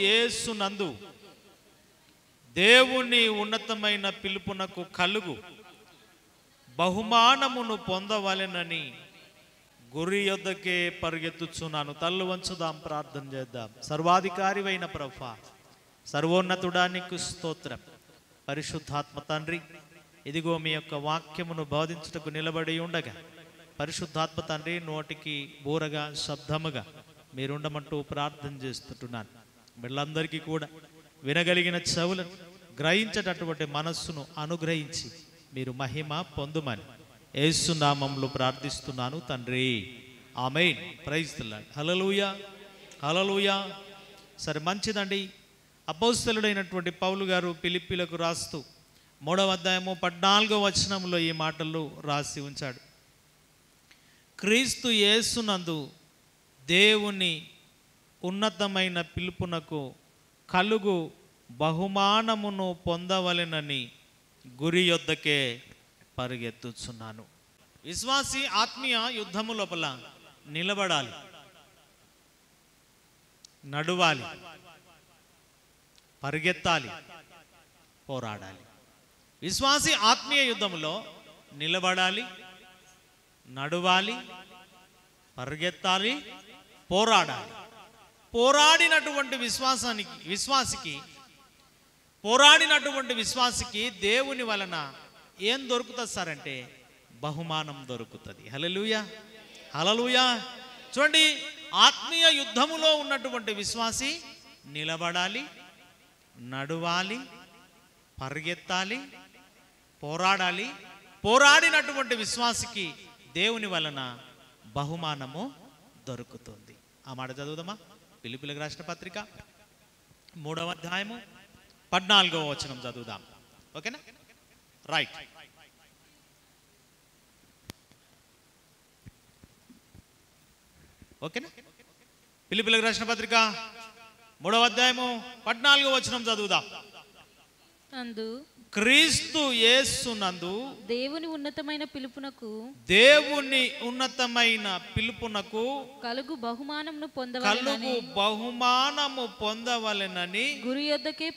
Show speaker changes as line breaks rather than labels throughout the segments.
యేసునందు దేవుని ఉన్నతమైన పిలుపునకు కలుగు బహుమానమును పొందవలెనని గురి యొద్దకే పరిగెత్తుచున్నాను. తల్లు వంచుదాం, ప్రార్థన చేద్దాం. సర్వాధికారివైన ప్రభువా, సర్వోన్నతుడానికి స్తోత్రం. పరిశుద్ధాత్మ తండ్రి, ఇదిగో మీ యొక్క వాక్యమును బోధించుటకు నిలబడి ఉండగా పరిశుద్ధాత్మ తండ్రి నోటికి బూరగా శబ్దముగా మీరుండమంటూ ప్రార్థన చేస్తుంటున్నాను. వీళ్ళందరికీ కూడా వినగలిగిన చెవులను, గ్రహించేటటువంటి మనస్సును అనుగ్రహించి మీరు మహిమ పొందుమని యేసు నామములో ప్రార్థిస్తున్నాను తండ్రి, amen. Praise the lord. Hallelujah, hallelujah. సరే, మంచిదండి. అపోస్తలుడైనటువంటి పౌలు గారు ఫిలిప్పీలకు రాస్తూ 3వ అధ్యాయము 14వ వచనంలో ఈ మాటలు రాసి ఉంచాడు. క్రీస్తు యేసునందు దేవుని ఉన్నతమైన పిలుపునకు కలుగు బహుమానమును పొందవలెనని గురి యొద్దకే పరిగెత్తుచున్నాను. విశ్వాసి ఆత్మీయ యుద్ధము లోపల నిలబడాలి, నడువాలి, పరిగెత్తాలి, పోరాడాలి. విశ్వాసి ఆత్మీయ యుద్ధములో నిలబడాలి, నడువాలి, పరిగెత్తాలి, పోరాడాలి. పోరాడినటువంటి విశ్వాసికి దేవుని వలన ఏం దొరుకుతుంది సార్ అంటే బహుమానం దొరుకుతుంది. హల్లెలూయా, హల్లెలూయా. చూడండి, ఆత్మీయ యుద్ధములో ఉన్నటువంటి విశ్వాసి నిలబడాలి, నడువాలి, పరిగెత్తాలి, పోరాడాలి. పోరాడినటువంటి విశ్వాసికి దేవుని వలన బహుమానము దొరుకుతుంది. ఆ మాట చదువుదామా? ఫిలిప్పీలకు రాసిన పత్రిక 3వ అధ్యాయము 14వ వచనం చదువుదాం. ఓకేనా? రైట్. ఓకేనా? ఫిలిప్పీలకు రాసిన పత్రిక 3వ అధ్యాయము 14వ వచనం చదువుదాం. క్రీస్తు యేసునందు
దేవుని ఉన్నతమైన పిలుపునకు కలుగు బహుమానము
పొందవలెనని గురి యొద్దకే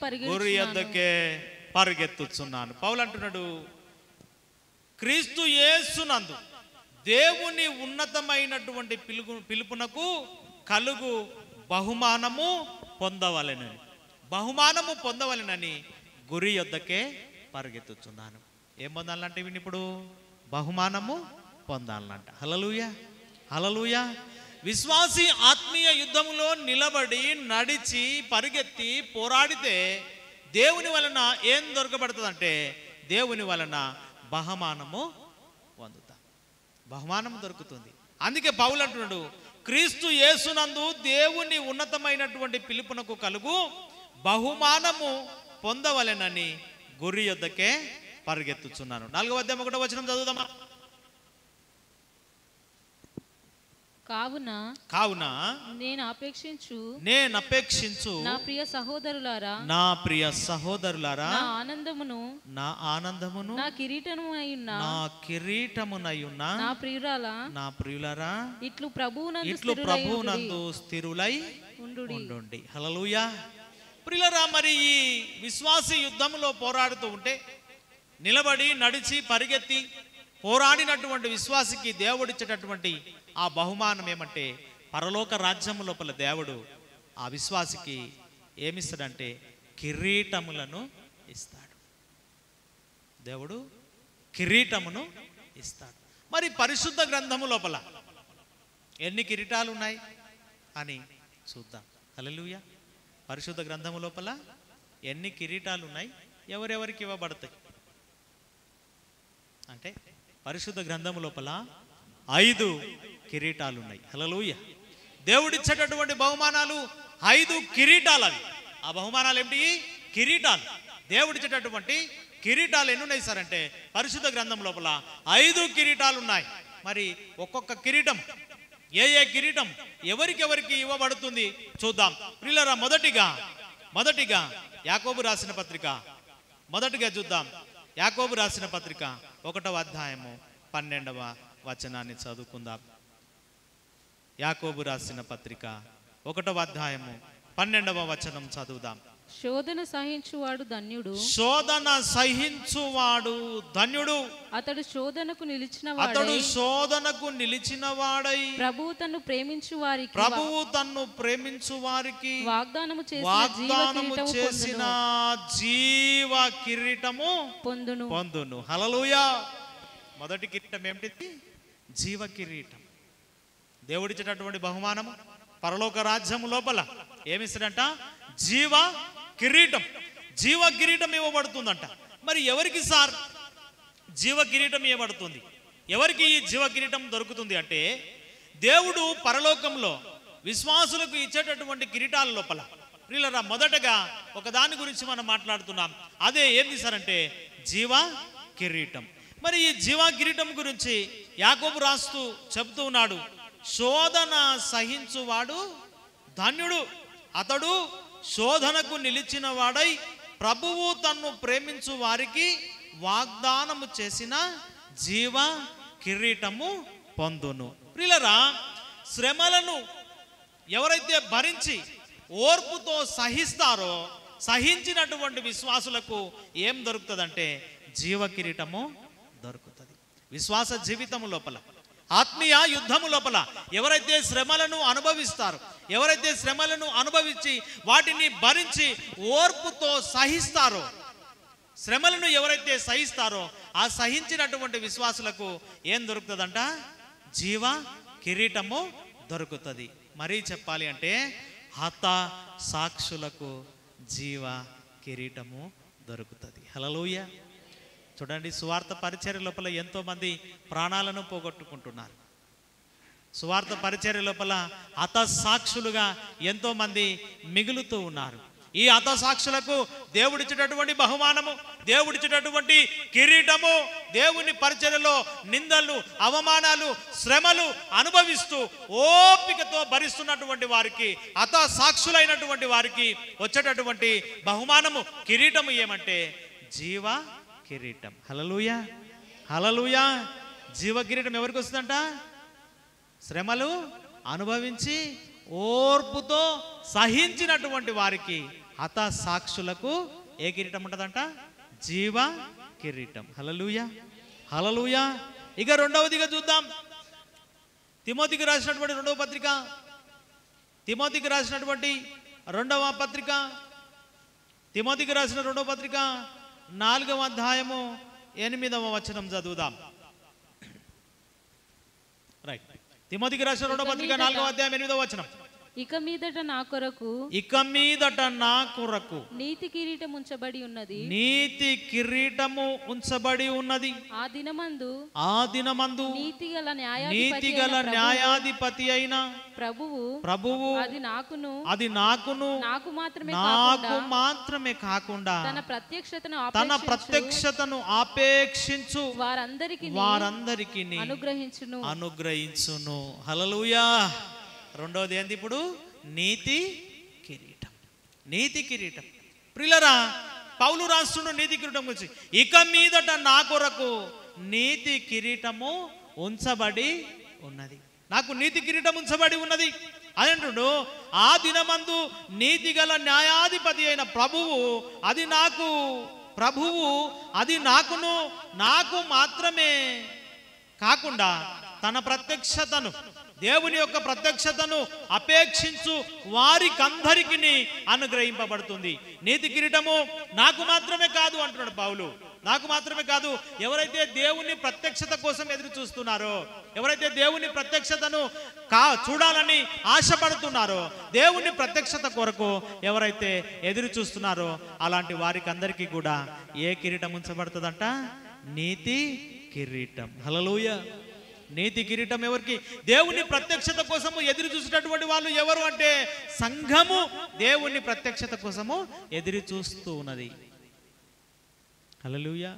పరిగెత్తుచున్నాను. పౌలు అంటున్నాడు, క్రీస్తు యేసునందు దేవుని ఉన్నతమైనటువంటి పిలుపునకు కలుగు బహుమానము పొందవలెనని గురి యొద్దకే పరిగెత్తుచున్నాను. ఏం పొందాలంటే ఇప్పుడు బహుమానము పొందాలంట. హల్లెలూయా, హల్లెలూయా. విశ్వాసి ఆత్మీయ యుద్ధములో నిలబడి, నడిచి, పరిగెత్తి, పోరాడితే దేవుని వలన ఏం దొరకబడుతుందంటే దేవుని వలన బహుమానము పొందుతాం, బహుమానం దొరుకుతుంది. అందుకే పౌలు అంటున్నాడు, క్రీస్తు యేసునందు దేవుని ఉన్నతమైనటువంటి పిలుపునకు కలుగు బహుమానము పొందవలెనని గురి యొద్దకే పరిగెత్తుచున్నాను. 4వ అధ్యాయం 1వ వచనం చదువుదామా? కావున నేను అపేక్షించు నా ప్రియ సహోదరులారా నా ఆనందమును నా కిరీటమునయున్న నా ప్రియులారా ఇట్లు ప్రభువునందు స్థిరులై ఉండుడి. హల్లెలూయా. ప్రియులారా, మరి ఈ విశ్వాసి యుద్ధంలో పోరాడుతూ ఉంటే, నిలబడి, నడిచి, పరిగెత్తి పోరాడినటువంటి విశ్వాసికి దేవుడిచ్చేటటువంటి ఆ బహుమానం ఏమంటే, పరలోక రాజ్యము లోపల దేవుడు ఆ విశ్వాసికి ఏమిస్తాడంటే కిరీటములను ఇస్తాడు. దేవుడు కిరీటమును ఇస్తాడు. మరి పరిశుద్ధ గ్రంథము లోపల ఎన్ని కిరీటాలు ఉన్నాయి అని చూద్దాం. హల్లెలూయా. పరిశుద్ధ గ్రంథము లోపల ఎన్ని కిరీటాలు ఉన్నాయి, ఎవరెవరికి ఇవ్వబడతాయి అంటే పరిశుద్ధ గ్రంథము లోపల 5 కిరీటాలు ఉన్నాయి. హల్లెలూయా. దేవుడిచ్చేటటువంటి బహుమానాలు 5 కిరీటాలు. అవి ఆ బహుమానాలు ఏమిటి? కిరీటాలు. దేవుడిచ్చేటటువంటి కిరీటాలు ఎన్ని ఉన్నాయి సార్ అంటే పరిశుద్ధ గ్రంథం లోపల 5 కిరీటాలు ఉన్నాయి. మరి ఒక్కొక్క కిరీటం, ఏ కిరీటం ఎవరికి ఇవ్వబడుతుంది చూద్దాం. ప్రియులారా, మొదటిగా యాకోబు రాసిన పత్రిక, మొదటిగా చూద్దాం. యాకోబు రాసిన పత్రిక 1వ అధ్యాయము 12వ వచనాన్ని చదువుకుందాం. యాకోబు రాసిన పత్రిక 1వ అధ్యాయము 12వ వచనం చదువుదాం.
శోధన సహించువాడు ధన్యుడు.
శోధన సహించువాడు ధన్యుడు.
అతడు శోధనకు నిలిచిన
వాడై
ప్రభువు తన్ను ప్రేమించు వారికి వాగ్దానము చేసిన
జీవ కిరీటము పొందును. హల్లెలూయా. మొదటి కిరీటం ఏమిటి? జీవ కిరీటం. దేవుడిచ్చినటువంటి బహుమానము. పరలోక రాజ్యము లోపల ఏమిస్తాడంట? జీవ కిరీటం. జీవ కిరీటం ఇవ్వబడుతుందంట. మరి ఎవరికి సార్ జీవ కిరీటం ఇవ్వబడుతుంది? ఎవరికి ఈ జీవ కిరీటం దొరుకుతుంది అంటే, దేవుడు పరలోకంలో విశ్వాసులకు ఇచ్చేటటువంటి కిరీటాల లోపల ప్రియులారా మొదటగా ఒక దాని గురించి మనం మాట్లాడుతున్నాం. అదే ఏంది సార్ అంటే జీవ కిరీటం. మరి ఈ జీవ కిరీటం గురించి యాకోబు రాస్తూ చెబుతూ ఉన్నాడు, శోధన సహించువాడు ధన్యుడు. అతడు శోధనకు నిలిచిన వాడై ప్రభువు తన్ను ప్రేమించు వారికి వాగ్దానము చేసిన జీవ కిరీటము పొందును. ప్రియులారా, శ్రమలను ఎవరైతే భరించి ఓర్పుతో సహిస్తారో, సహించినటువంటి విశ్వాసులకు ఏం దొరుకుతుందంటే జీవ కిరీటము దొరుకుతుంది. విశ్వాస జీవితము లోపల, ఆత్మీయ యుద్ధము లోపల ఎవరైతే శ్రమలను అనుభవిస్తారో, ఎవరైతే శ్రమలను అనుభవించి వాటిని భరించి ఓర్పుతో సహిస్తారో, శ్రమలను ఎవరైతే సహిస్తారో ఆ సహించినటువంటి విశ్వాసులకు ఏం దొరుకుతుందంట? జీవ కిరీటము దొరుకుతుంది. మరీ చెప్పాలి అంటే హత సాక్షులకు జీవ కిరీటము దొరుకుతుంది. హల్లెలూయా. చూడండి, సువార్త పరిచర్య లోపల ఎంతో మంది ప్రాణాలను పోగొట్టుకుంటున్నారు. సువార్త పరిచర్య లోపల హతసాక్షులుగా ఎంతో మంది మిగులుతూ ఉన్నారు. ఈ హతసాక్షులకు దేవుడిచ్చేటటువంటి బహుమానము, దేవుడిచ్చేటటువంటి కిరీటము, దేవుని పరిచర్యలో నిందలు, అవమానాలు, శ్రమలు అనుభవిస్తూ ఓపికతో భరిస్తున్నటువంటి వారికి, హతసాక్షులైనటువంటి వారికి వచ్చేటటువంటి బహుమానము, కిరీటము ఏమంటే జీవ కిరీటం. హల్లెలూయా, హల్లెలూయా. జీవ కిరీటం ఎవరికి వస్తుందంట? శ్రమలు అనుభవించి ఓర్పుతో సహించినటువంటి వారికి, హత సాక్షులకు ఏ కిరీటం ఉంటుందంట? జీవ కిరీటం. హల్లెలూయా, హల్లెలూయా. ఇక రెండవదిగా చూద్దాం. తిమోతికి రాసినటువంటి రెండవ పత్రిక, తిమోతికి రాసినటువంటి రెండవ పత్రిక, తిమోతికి రాసిన రెండవ పత్రిక 4వ అధ్యాయము 8వ వచనం చదువుదాం. రైట్. తిమోతికి రాసిన రెండవ పత్రిక 4వ అధ్యాయం 8వ వచనం.
ఇక మీదట నా కొరకు నీతి కిరీటం ఉంచబడి ఉన్నది,
నీతి కిరీటము ఉంచబడి ఉన్నది.
ఆ దినమందు
నీతిగల న్యాయాధిపతి అయిన ప్రభువు అది నాకును నాకు మాత్రమే కాకుండా తన ప్రత్యక్షతను ఆపేక్షించు వారందరికీ అనుగ్రహించును. హల్లెలూయా. రెండోది ఏంది? ఇప్పుడు నీతి కిరీటం. నీతి కిరీటం. ప్రియులారా, పౌలు రాస్తున్న నీతి కిరీటం గురించి, ఇక మీదట నా కొరకు నీతి కిరీటము ఉంచబడి ఉన్నది. నాకు నీతి కిరీటం ఉంచబడి ఉన్నది అని అంటుడు. ఆ దినమందు నీతి గల న్యాయాధిపతి అయిన ప్రభువు అది నాకును నాకు మాత్రమే కాకుండా తన ప్రత్యక్షతను, దేవుని యొక్క ప్రత్యక్షతను అపేక్షించు వారికందరికీ అనుగ్రహింపబడుతుంది. నీతి కిరీటము నాకు మాత్రమే కాదు అంటున్నాడు పౌలు. నాకు మాత్రమే కాదు, ఎవరైతే దేవుని ప్రత్యక్షత కోసం ఎదురు చూస్తున్నారో, ఎవరైతే దేవుని ప్రత్యక్షతను చూడాలని ఆశపడుతున్నారో, దేవుని ప్రత్యక్షత కొరకు ఎవరైతే ఎదురు చూస్తున్నారో అలాంటి వారికి అందరికీ కూడా ఏ కిరీటం ఉంచబడుతుందంట? నీతి కిరీటం. హల్లెలూయా. నీతి కిరీటం ఎవరికి? దేవుని ప్రత్యక్షత కోసము ఎదురు చూసేటటువంటి వాళ్ళు ఎవరు అంటే సంఘము దేవుని ప్రత్యక్షత కోసము ఎదురు చూస్తూ ఉన్నది. హల్లెలూయా,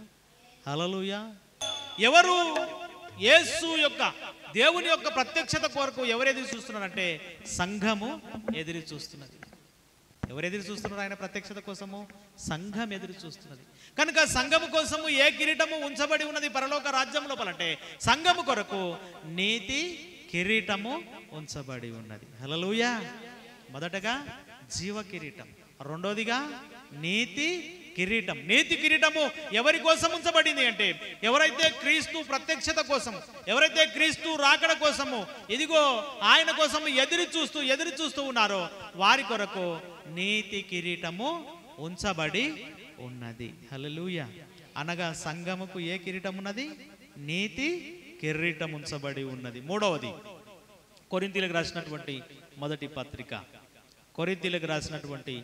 హల్లెలూయా. ఎవరు యేసు యొక్క దేవుని యొక్క ప్రత్యక్షత కొరకు ఎవరు ఎదురు చూస్తున్నారంటే సంఘము ఎదురు చూస్తున్నది. ఎవరు ఎదురు చూస్తున్నారు ఆయన ప్రత్యక్షత కోసము? సంఘం ఎదురు చూస్తున్నది. కనుక సంఘము కోసము ఏ కిరీటము ఉంచబడి ఉన్నది పరలోక రాజ్యం లోపలంటే సంఘము కొరకు నీతి కిరీటము ఉంచబడి ఉన్నది. హల్లెలూయా. మొదటగా జీవ కిరీటం. రెండోదిగా నీతి కిరీటం. నీతి కిరీటము ఎవరి కోసం ఉంచబడింది అంటే ఎవరైతే క్రీస్తు ప్రత్యక్షత కోసం, ఎవరైతే క్రీస్తు రాకడ కోసము ఇదిగో ఆయన కోసం ఎదురు చూస్తూ ఉన్నారో వారి కొరకు నీతి కిరీటము ఉంచబడి ఉన్నది. హల్లెలూయా. అనగా సంఘముకు ఏ కిరీటం ఉన్నది? నీతి కిరీటం ఉంచబడి ఉన్నది. మూడవది కొరింథీయులకు రాసినటువంటి మొదటి పత్రిక, కొరింథీయులకు రాసినటువంటి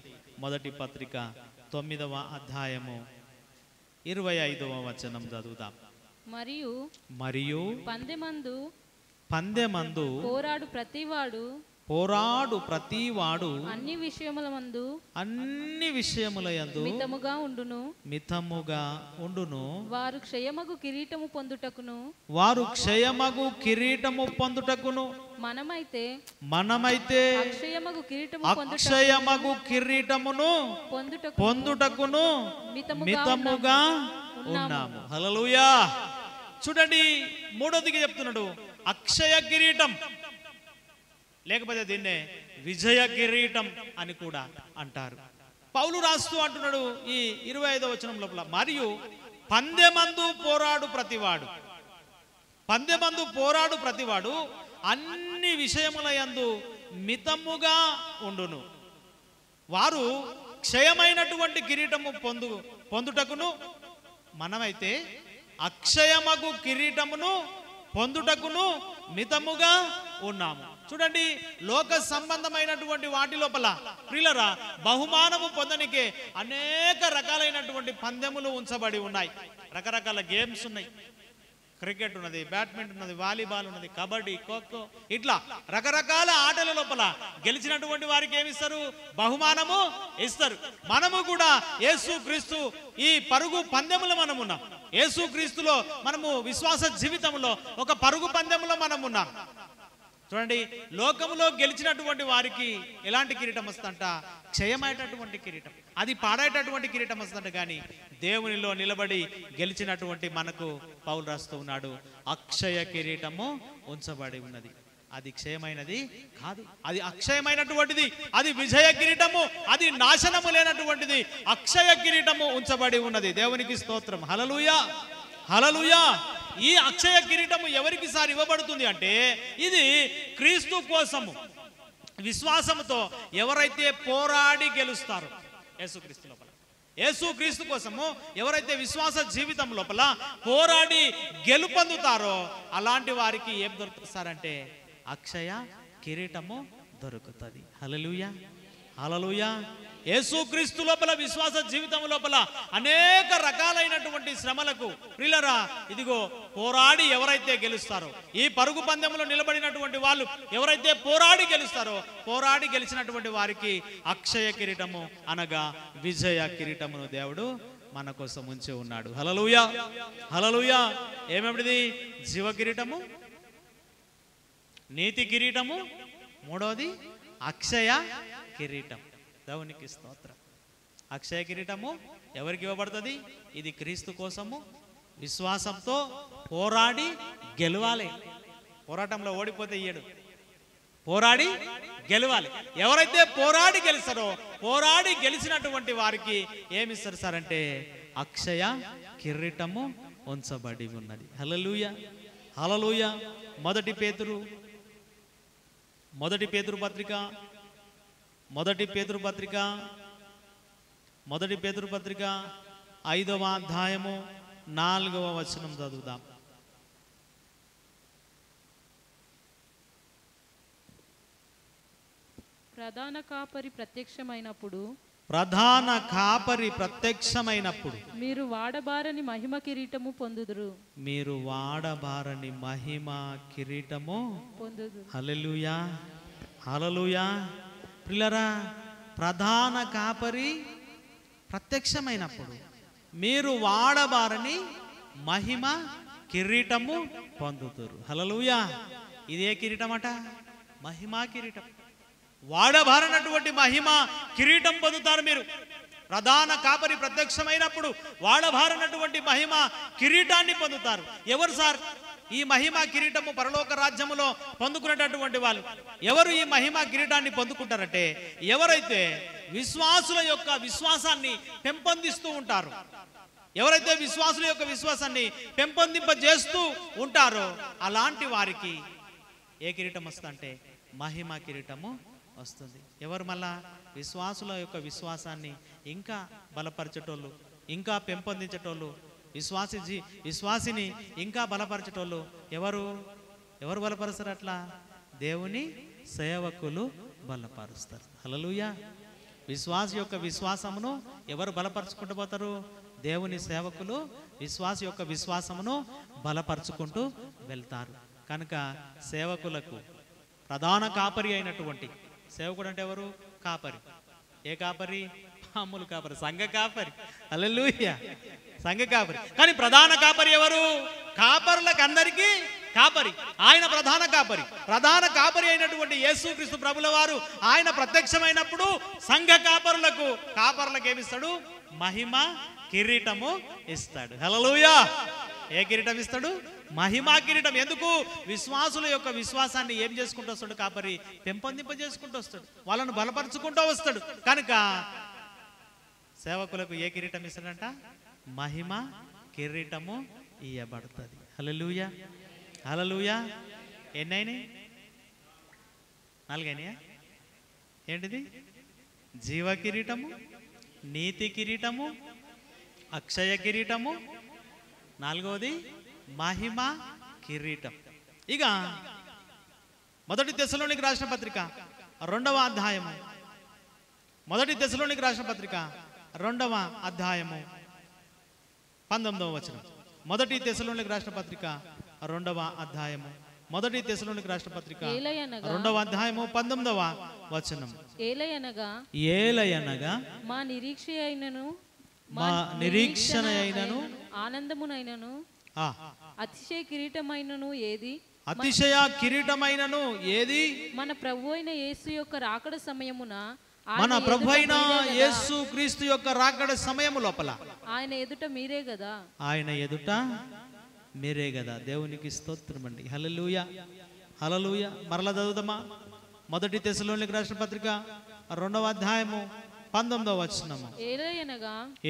మొదటి పత్రిక 9వ అధ్యాయము 25వ వచనం చదువుదాం. మరియు పందెమందు
పోరాడు ప్రతివాడు అన్ని విషయముల యందు మితముగా ఉండును. వారు క్షయమగు కిరీటము పొందుటకును మనమైతే అక్షయమగు కిరీటమును పొందుటకును మితముగా ఉన్నాము. హల్లెలూయా. చూడండి, మూడోదిగా చెప్తున్నాడు అక్షయ కిరీటం, లేకపోతే దీన్నే విజయ కిరీటం అని కూడా అంటారు. పౌలు రాస్తూ అంటున్నాడు ఈ 25వ వచనం లోపల, మరియు పందెమందు పోరాడు ప్రతివాడు అన్ని విషయముల యందు మితముగా ఉండును. వారు క్షయమైనటువంటి కిరీటము పొందుటకును మనమైతే అక్షయమగు కిరీటమును పొందుటకును మితముగా ఉన్నాము. చూడండి, లోక సంబంధమైనటువంటి వాటి లోపల ప్రియులరా బహుమానము పొందనికే అనేక రకాలైనటువంటి పందెములు ఉంచబడి ఉన్నాయి. రకరకాల గేమ్స్ ఉన్నాయి. క్రికెట్ ఉన్నది, బ్యాడ్మింటన్ ఉన్నది, వాలీబాల్ ఉన్నది, కబడ్డీ, ఖోఖో, ఇట్లా రకరకాల ఆటల లోపల గెలిచినటువంటి వారికి ఏమిస్తారు? బహుమానము ఇస్తారు. మనము కూడా యేసుక్రీస్తు ఈ పరుగు పందెములో మనం ఉన్నాం. యేసుక్రీస్తులో మనము విశ్వాస జీవితంలో ఒక పరుగు పందెములో మనం ఉన్నాం. చూడండి, లోకములో గెలిచినటువంటి వారికి ఎలాంటి కిరీటం వస్తుందంట? క్షయమైనటువంటి కిరీటం. అది పాడేటటువంటి కిరీటం వస్తుందంట. కానీ దేవునిలో నిలబడి గెలిచినటువంటి మనకు పౌలు రాస్తూ ఉన్నాడు అక్షయ కిరీటము ఉంచబడి ఉన్నది. అది క్షయమైనది కాదు, అది అక్షయమైనటువంటిది. అది విజయ కిరీటము, అది నాశనము లేనటువంటిది. అక్షయ కిరీటము ఉంచబడి ఉన్నది. దేవునికి స్తోత్రం. హల్లెలూయా, హల్లెలూయా. ఈ అక్షయ కిరీటము ఎవరికి సారి ఇవ్వబడుతుంది అంటే ఇది క్రీస్తు కోసము విశ్వాసముతో ఎవరైతే పోరాడి గెలుస్తారో, యేసుక్రీస్తు లోపల, యేసుక్రీస్తు కోసము ఎవరైతే విశ్వాస జీవితం లోపల పోరాడి గెలుపొందుతారో అలాంటి వారికి ఏం దొరుకుతుంది సార్ అంటే అక్షయ కిరీటము దొరుకుతుంది. హల్లెలూయా, హల్లెలూయా. యేసుక్రీస్తు లోపల విశ్వాస జీవితం లోపల అనేక రకాలైనటువంటి శ్రమలకు ప్రియులరా ఇదిగో పోరాడి ఎవరైతే గెలుస్తారో, ఈ పరుగు పందెంలో నిలబడినటువంటి వాళ్ళు ఎవరైతే పోరాడి గెలుస్తారో, పోరాడి గెలిచినటువంటి వారికి అక్షయ కిరీటము అనగా విజయ కిరీటమును దేవుడు మన కోసం ఉంచి ఉన్నాడు. హల్లెలూయా, హల్లెలూయా. ఏమేమిటిది? జీవ కిరీటము, నీతి కిరీటము, మూడవది అక్షయ కిరీటం. దేవునికి స్తోత్రం. అక్షయ కిరీటము ఎవరికి ఇవ్వబడుతుంది? ఇది క్రీస్తు కోసము విశ్వాసంతో పోరాడి గెలవాలి. పోరాటంలో ఓడిపోతే ఇయ్యడు, పోరాడి గెలవాలి. ఎవరైతే పోరాడి గెలుస్తారో, పోరాడి గెలిచినటువంటి వారికి ఏమిస్తారు సార్ అంటే అక్షయ కిరీటము ఉంచబడి ఉన్నది. హల్లెలూయా, హల్లెలూయా. మొదటి పేతురు పత్రిక 5వ అధ్యాయము 4వ వచనం చదువుదాం. ప్రధాన కాపరి ప్రత్యక్షమైనప్పుడు
మీరు
వాడబారని మహిమ కిరీటము పొందుదురు.
హల్లెలూయా, హల్లెలూయా. ప్రియులారా, ప్రధాన కాపరి ప్రత్యక్షమైనప్పుడు మీరు వాడబారని మహిమ కిరీటము పొందుతారు. హల్లెలూయా. ఇదే కిరీటం అట, మహిమా కిరీటం. వాడబారనటువంటి మహిమ కిరీటం పొందుతారు మీరు. ప్రధాన కాపరి ప్రత్యక్షమైనప్పుడు వాడబారనటువంటి మహిమ కిరీటాన్ని పొందుతారు. ఎవరు సార్?
ఈ మహిమ కిరీటము పరలోక రాజ్యములో పొందుకునేటటువంటి వాళ్ళు. ఎవరు ఈ మహిమ కిరీటాన్ని పొందుకుంటారంటే ఎవరైతే విశ్వాసుల యొక్క విశ్వాసాన్ని పెంపొందిస్తూ ఉంటారో, ఎవరైతే విశ్వాసుల యొక్క విశ్వాసాన్ని పెంపొందింపజేస్తూ ఉంటారో అలాంటి వారికి ఏ కిరీటం వస్తుందంటే మహిమ కిరీటము వస్తుంది. ఎవరు మళ్ళా విశ్వాసుల యొక్క విశ్వాసాన్ని ఇంకా బలపరచేటోళ్ళు, ఇంకా పెంపొందించేటోళ్ళు, విశ్వాసిని ఇంకా బలపరచేటోళ్ళు ఎవరు బలపరుస్తారు? అట్లా దేవుని సేవకులు బలపరుస్తారు. హల్లెలూయా. విశ్వాసి యొక్క విశ్వాసమును ఎవరు బలపరుచుకుంటూ పోతారు? దేవుని సేవకులు విశ్వాసి యొక్క విశ్వాసమును బలపరుచుకుంటూ వెళ్తారు. కనుక సేవకులకు ప్రధాన కాపరి అయినటువంటి సేవకుడు అంటే ఎవరు? కాపరి. ఏ కాపరి? మామూలు కాపరి, సంఘ కాపరి. హల్లెలూయా, సంఘ కాపరి. కానీ ప్రధాన కాపరి ఎవరు? కాపరులకు అందరికీ కాపరి ఆయన, ప్రధాన కాపరి. ప్రధాన కాపరి అయినటువంటి యేసుక్రీస్తు ప్రభుల వారు ఆయన ప్రత్యక్షమైనప్పుడు సంఘ కాపరులకు ఏమిస్తాడు? మహిమ కిరీటము ఇస్తాడు. హల్లెలూయా. ఏ కిరీటం ఇస్తాడు? మహిమా కిరీటం. ఎందుకు? విశ్వాసుల యొక్క విశ్వాసాన్ని ఏం చేసుకుంటూ వస్తాడు? కాపరి పెంపొందింపజేసుకుంటూ వస్తాడు, వాళ్ళను బలపరుచుకుంటూ వస్తాడు. కనుక సేవకులకు ఏ కిరీటం ఇస్తాడంట? మహిమ కిరీటము ఇయ్యబడుతుంది. హల్లెలూయా, హల్లెలూయా. ఎన్నైనాయి? 4 అయినాయా? ఏంటిది? జీవ కిరీటము, నీతి కిరీటము, అక్షయ కిరీటము, 4వది మహిమ కిరీటం. ఇక మొదటి తెస్సలోనికి రాసిన పత్రిక 2వ అధ్యాయము, మొదటి తెస్సలోనికి రాసిన పత్రిక 2వ అధ్యాయము 19వ వచనం. మొదటి తెస్సలోనికి రాసిన పత్రిక 2వ అధ్యాయము, మొదటి తెస్సలోనికి రాసిన పత్రిక 2వ అధ్యాయము 19వ వచనం. ఏలయనగా
మా
నిరీక్షణ అయినను
ఆనందమునైనను అతిశయ కిరీటమైనను ఏది?
అతిశయ కిరీటమైనను ఏది?
మన ప్రభు అయిన యేసు యొక్క రాకడ సమయమున,
మన ప్రభు అయిన యేసు క్రీస్తు యొక్క రాకడ సమయము లోపల
ఆయన ఎదుట మీరే కదా,
ఆయన ఎదుట మీరే కదా. దేవునికి స్తోత్రం అండి. హల్లెలూయా, హల్లెలూయా. మరలా చదువుదామా? మొదటి తెస్సలోనికి రాసిన పత్రిక 2వ అధ్యాయము 19వ వచనము.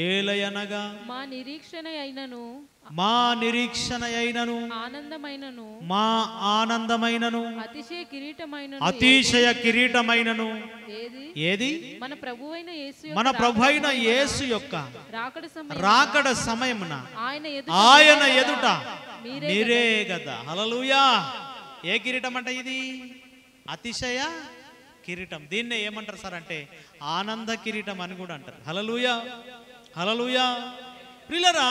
ఏలయనగా
మా నిరీక్షణ అయినను
మా ఆనందమైనను
అతిశయ
కిరీటమైనను ఏది?
మన
ప్రభు అయిన యేసు యొక్క రాకడ సమయమున ఆయన ఎదుట మీరే కదా. హల్లెలూయా. ఏ కిరీటం అంటే ఇది? అతిశయ కిరీటం. దీన్నే ఏమంటారు సార్ అంటే ఆనంద కిరీటం అని కూడా అంటారు. హల్లెలూయా, హల్లెలూయా. ప్రియులారా,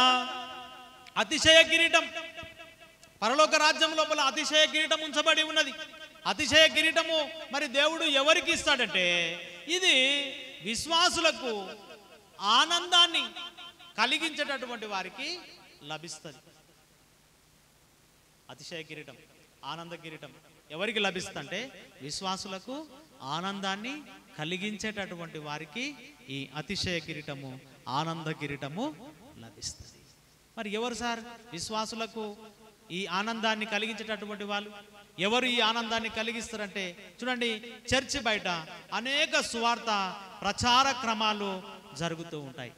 అతిశయ కిరీటం పరలోక రాజ్యం లోపల అతిశయ కిరీటం ఉంచబడి ఉన్నది. అతిశయ కిరీటము మరి దేవుడు ఎవరికి ఇస్తాడంటే ఇది విశ్వాసులకు ఆనందాన్ని కలిగించేటటువంటి వారికి లభిస్తుంది. అతిశయ కిరీటం, ఆనంద కిరీటం ఎవరికి లభిస్తుందంటే విశ్వాసులకు ఆనందాన్ని కలిగించేటటువంటి వారికి ఈ అతిశయ కిరీటము, ఆనంద కిరీటము లభిస్తుంది. మరి ఎవరు సార్ విశ్వాసులకు ఈ ఆనందాన్ని కలిగించేటటువంటి వాళ్ళు? ఎవరు ఈ ఆనందాన్ని కలిగిస్తారంటే చూడండి, చర్చి బయట అనేక సువార్త ప్రచార క్రమాలు జరుగుతూ ఉంటాయి.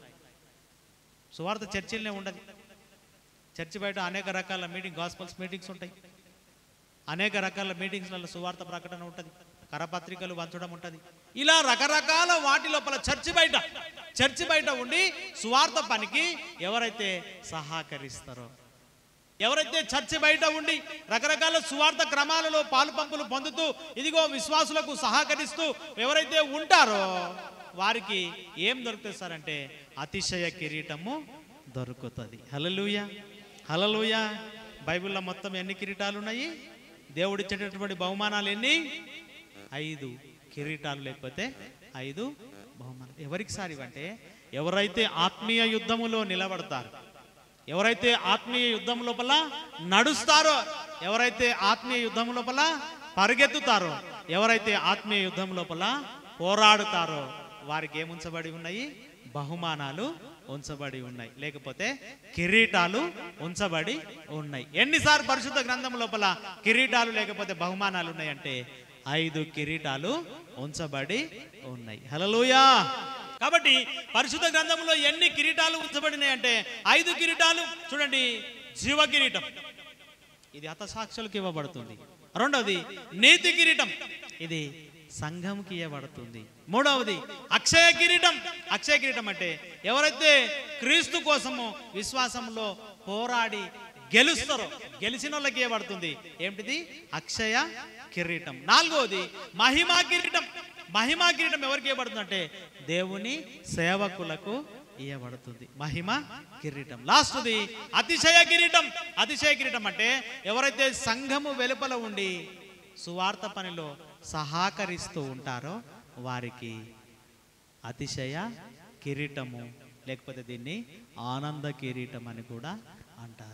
సువార్త చర్చిలోనే ఉండదు. చర్చి బయట అనేక రకాల గాస్పల్స్ మీటింగ్స్ ఉంటాయి. అనేక రకాల మీటింగ్స్లలో సువార్త ప్రకటన ఉంటుంది, కరపత్రికలు వంచడం ఉంటుంది. ఇలా రకరకాల వాటి లోపల చర్చి బయట ఉండి సువార్త పనికి ఎవరైతే సహకరిస్తారో, ఎవరైతే చర్చి బయట ఉండి రకరకాల సువార్త క్రమాలలో పాలు పంపులు పొందుతూ ఇదిగో విశ్వాసులకు సహకరిస్తూ ఎవరైతే ఉంటారో వారికి ఏం దొరుకుతుంది సార్ అంటే అతిశయ కిరీటము దొరుకుతుంది. హల్లెలూయా, హల్లెలూయా. బైబిల్లో మొత్తం ఎన్ని కిరీటాలు ఉన్నాయి? దేవుడిచ్చేటటువంటి బహుమానాలు ఎన్ని? 5 కిరీటాలు, లేకపోతే 5 బహుమానాలు. ఎవరికి సార్ ఇవంటే ఎవరైతే ఆత్మీయ యుద్ధములో నిలబడతారు, ఎవరైతే ఆత్మీయ యుద్ధం లోపల నడుస్తారో, ఎవరైతే ఆత్మీయ యుద్ధం లోపల పరిగెత్తుతారో, ఎవరైతే ఆత్మీయ యుద్ధం లోపల పోరాడుతారో వారికి ఏముంచబడి ఉన్నాయి? బహుమానాలు ఉంచబడి ఉన్నాయి, లేకపోతే కిరీటాలు ఉంచబడి ఉన్నాయి. ఎన్నిసార్లు పరిశుద్ధ గ్రంథం లోపల కిరీటాలు లేకపోతే బహుమానాలు ఉన్నాయంటే 5 కిరీటాలు ఉంచబడి ఉన్నాయి. హల్లెలూయా. కాబట్టి పరిశుద్ధ గ్రంథంలో ఎన్ని కిరీటాలు ఉంచబడినాయి అంటే 5 కిరీటాలు. చూడండి, జీవ కిరీటం, ఇది హతసాక్షులకు ఇవ్వబడుతుంది. రెండవది నీతి కిరీటం, ఇది సంఘంకి ఇవ్వబడుతుంది. మూడవది అక్షయ కిరీటం. అక్షయ కిరీటం అంటే ఎవరైతే క్రీస్తు కోసము విశ్వాసంలో పోరాడి గెలుస్తారో గెలిచిన వాళ్ళకి ఇవ్వబడుతుంది. ఏమిటిది? అక్షయ కిరీటం. నాలుగవది మహిమా కిరీటం. మహిమా కిరీటం ఎవరికి ఇవ్వబడుతుంది అంటే దేవుని సేవకులకు ఇవ్వబడుతుంది మహిమ కిరీటం. లాస్ట్ది అతిశయ కిరీటం. అతిశయ కిరీటం అంటే ఎవరైతే సంఘము వెలుపల ఉండి సువార్త పనిలో సహకరిస్తూ ఉంటారో వారికి అతిశయ కిరీటము, లేకపోతే దీన్ని ఆనంద కిరీటం అని కూడా అంటారు.